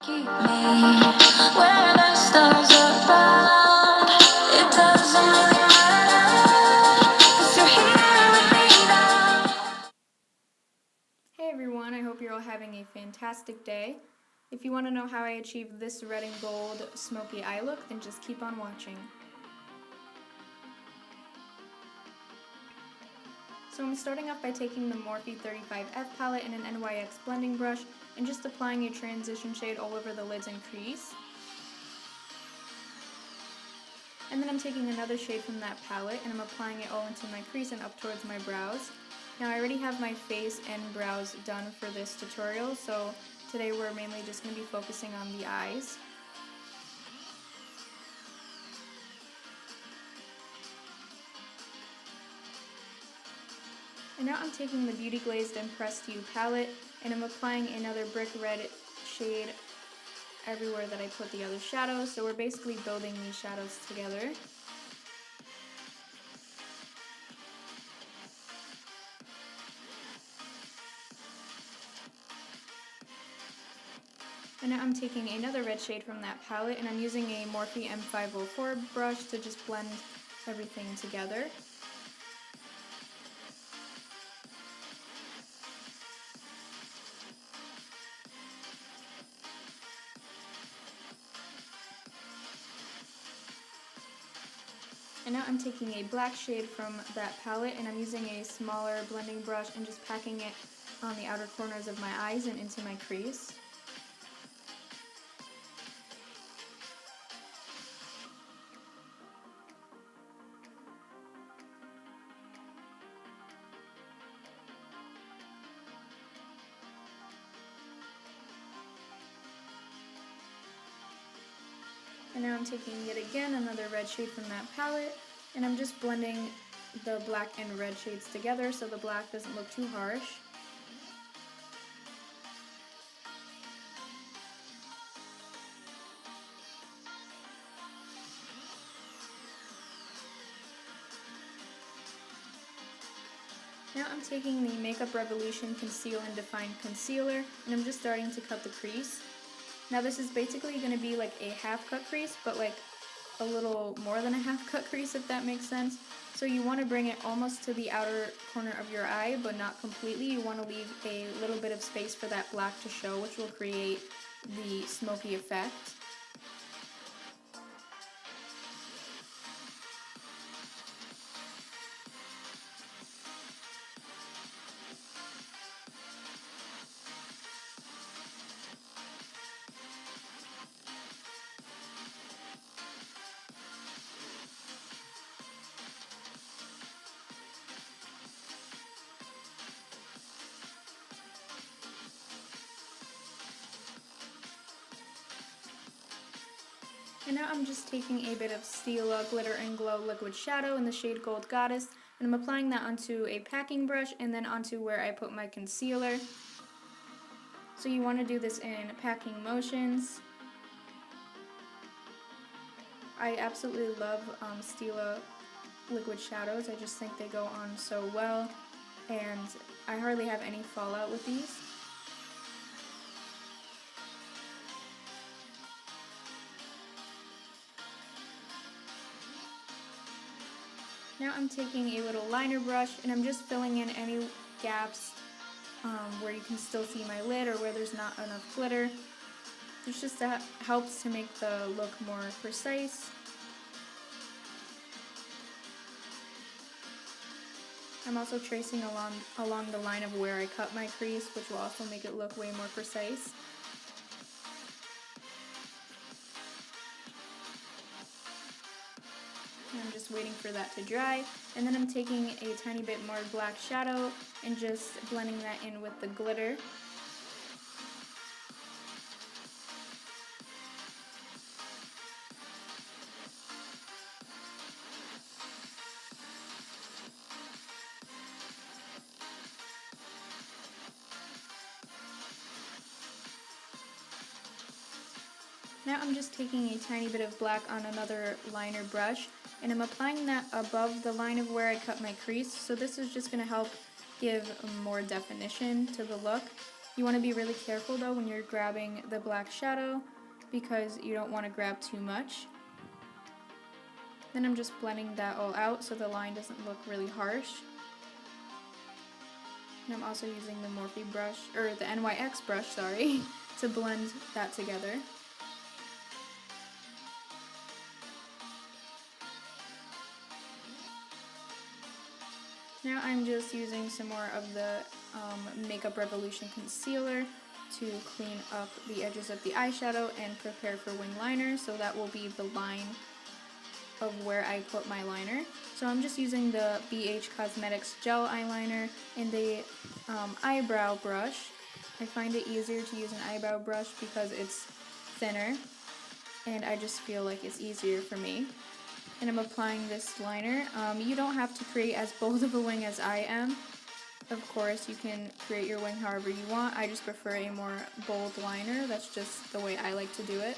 Keep me where the stars around. It doesn't really matter, 'cause you're here with me now. Hey everyone, I hope you're all having a fantastic day. If you want to know how I achieved this red and gold smoky eye look, then just keep on watching. So I'm starting off by taking the Morphe 35F palette and an NYX blending brush and just applying a transition shade all over the lids and crease. And then I'm taking another shade from that palette and I'm applying it all into my crease and up towards my brows. Now I already have my face and brows done for this tutorial, so today we're mainly just going to be focusing on the eyes. And now I'm taking the Beauty Glazed and Pressed You palette and I'm applying another brick red shade everywhere that I put the other shadows, so we're basically building these shadows together. And now I'm taking another red shade from that palette and I'm using a Morphe M504 brush to just blend everything together. And now I'm taking a black shade from that palette and I'm using a smaller blending brush and just packing it on the outer corners of my eyes and into my crease. And now I'm taking yet again another red shade from that palette and I'm just blending the black and red shades together so the black doesn't look too harsh. Now I'm taking the Makeup Revolution Conceal and Define Concealer and I'm just starting to cut the crease. Now this is basically going to be like a half cut crease, but like a little more than a half cut crease, if that makes sense. So you want to bring it almost to the outer corner of your eye, but not completely. You want to leave a little bit of space for that black to show, which will create the smoky effect. And now I'm just taking a bit of Stila Glitter and Glow Liquid Shadow in the shade Gold Goddess, and I'm applying that onto a packing brush and then onto where I put my concealer. So you want to do this in packing motions. I absolutely love Stila liquid shadows. I just think they go on so well, and I hardly have any fallout with these. Now I'm taking a little liner brush and I'm just filling in any gaps where you can still see my lid or where there's not enough glitter. This just helps to make the look more precise. I'm also tracing along the line of where I cut my crease, which will also make it look way more precise. And I'm just waiting for that to dry, and then I'm taking a tiny bit more black shadow and just blending that in with the glitter. Now I'm just taking a tiny bit of black on another liner brush and I'm applying that above the line of where I cut my crease. So this is just going to help give more definition to the look. You want to be really careful though when you're grabbing the black shadow because you don't want to grab too much. Then I'm just blending that all out so the line doesn't look really harsh. And I'm also using the Morphe brush, or the NYX brush, sorry, to blend that together. Now I'm just using some more of the Makeup Revolution concealer to clean up the edges of the eyeshadow and prepare for wing liner, so that will be the line of where I put my liner. So I'm just using the BH Cosmetics gel eyeliner and the eyebrow brush. I find it easier to use an eyebrow brush because it's thinner and I just feel like it's easier for me. And I'm applying this liner. You don't have to create as bold of a wing as I am. Of course, you can create your wing however you want. I just prefer a more bold liner. That's just the way I like to do it.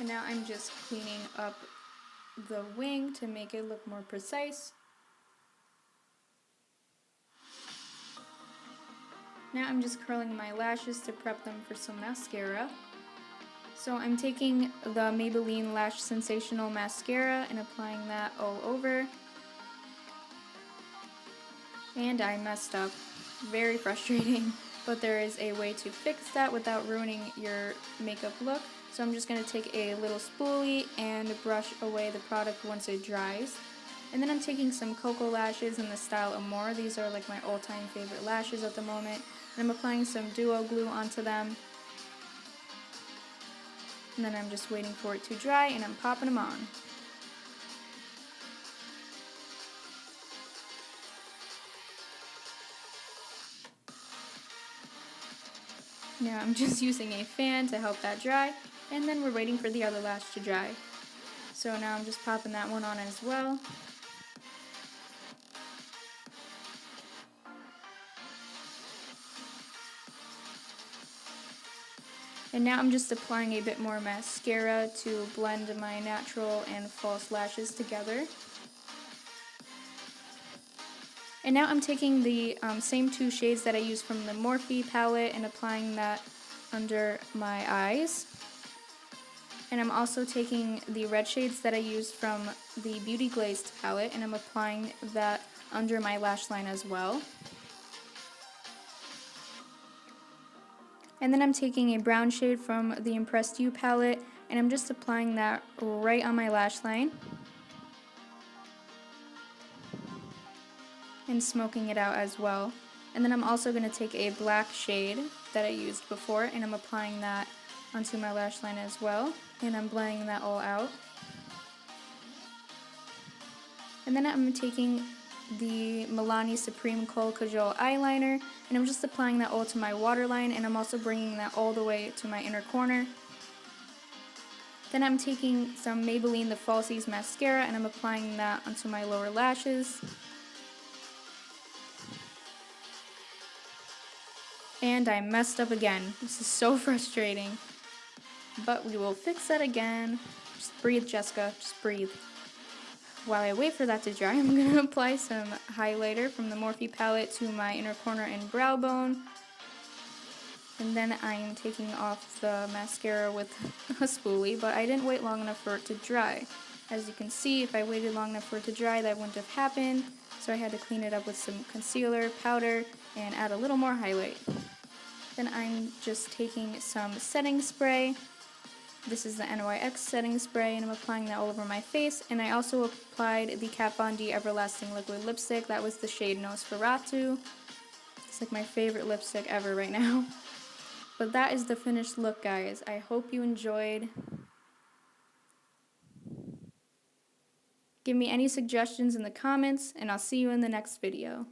And now I'm just cleaning up the wing to make it look more precise. Now I'm just curling my lashes to prep them for some mascara. So I'm taking the Maybelline Lash Sensational Mascara and applying that all over. And I messed up. Very frustrating, but there is a way to fix that without ruining your makeup look. So I'm just going to take a little spoolie and brush away the product once it dries. And then I'm taking some Cocoa lashes in the style Amore. These are like my all-time favorite lashes at the moment. And I'm applying some duo glue onto them. And then I'm just waiting for it to dry and I'm popping them on. Now I'm just using a fan to help that dry, and then we're waiting for the other lash to dry. So now I'm just popping that one on as well. And now I'm just applying a bit more mascara to blend my natural and false lashes together. And now I'm taking the same two shades that I used from the Morphe palette and applying that under my eyes. And I'm also taking the red shades that I used from the Beauty Glazed palette and I'm applying that under my lash line as well. And then I'm taking a brown shade from the Impressed You palette and I'm just applying that right on my lash line. And smoking it out as well. And then I'm also going to take a black shade that I used before and I'm applying that onto my lash line as well. And I'm blending that all out. And then I'm taking the Milani Supreme Kohl Kajal eyeliner and I'm just applying that all to my waterline and I'm also bringing that all the way to my inner corner. Then I'm taking some Maybelline The Falsies mascara and I'm applying that onto my lower lashes. And I messed up again. This is so frustrating. But we will fix that again. Just breathe, Jessica. Just breathe. While I wait for that to dry, I'm going to apply some highlighter from the Morphe palette to my inner corner and brow bone. And then I'm taking off the mascara with a spoolie, but I didn't wait long enough for it to dry. As you can see, if I waited long enough for it to dry, that wouldn't have happened. So I had to clean it up with some concealer, powder, and add a little more highlight. Then I'm just taking some setting spray. This is the NYX setting spray, and I'm applying that all over my face. And I also applied the Kat Von D Everlasting Liquid Lipstick. That was the shade Nosferatu. It's like my favorite lipstick ever right now. But that is the finished look, guys. I hope you enjoyed. Give me any suggestions in the comments, and I'll see you in the next video.